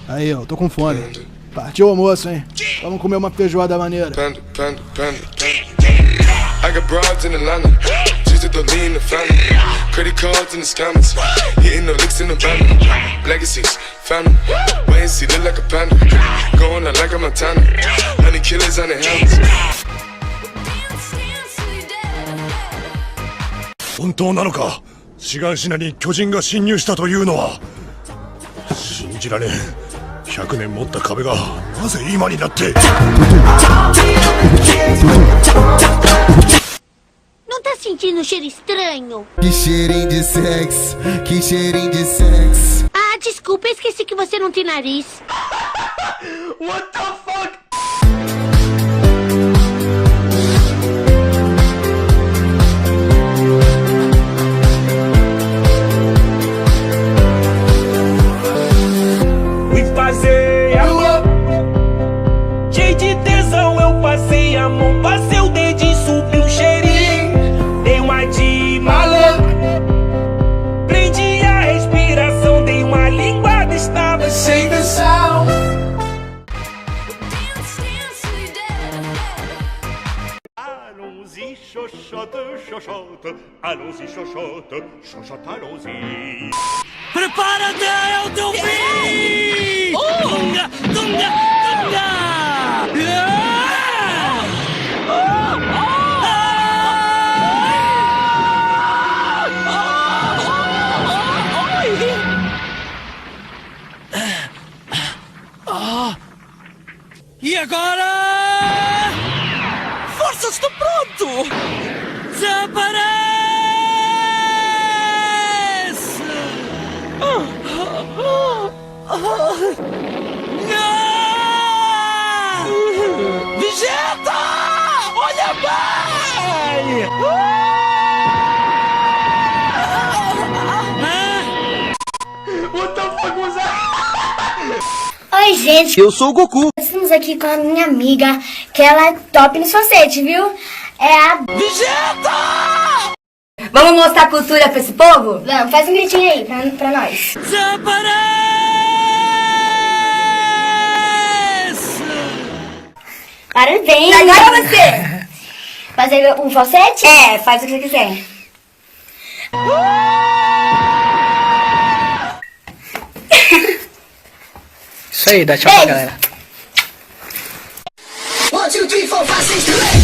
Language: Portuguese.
Aí, ó, tô com fome. Partiu o almoço, hein? Vamos comer uma feijoada maneira. I got broads in Atlanta, just to lean in the family. Credit cards in the scammers, hitting the licks in the van. Legacies, family, wait and see, look like a panda. Going out like a Montana, honey killers on the helmets. 本当なのか？志願品に巨人が侵入したというのは。信じられん。100年持った壁がなぜ今になって。Não tá sentindo um cheiro estranho? Que cheirinho de sexo, que cheirinho de sexo. Ah, desculpa, eu esqueci que você não tem nariz. What the fuck? Passei a mão, cheio de tesão, eu passei a mão, passei o dedinho, subiu o cheirinho, dei uma de malandro, prendi a respiração, dei uma linguada, estava sem noção. Allons-y, chochotte, chochotte, allons-y, chochotte, chochotte, allons-y. Prepara-te, é o teu fim! Tunga, tunga, tunga! E agora? Força, estou pronto! Desaparece! Vegeta! Olha bem! What the fuck was that? Oi, gente. Eu sou o Goku. Estamos aqui com a minha amiga, que ela é top no society, viu? É a Vegeta! Vamos mostrar cultura pra esse povo? Vamos, faz um gritinho aí pra nós. Desaparece! Parabéns! Agora você! Fazer um falsete? É, faz o que você quiser. Isso aí, dá tchau pra galera. 1, 2, 3, 4, 5, 6, 7, 8.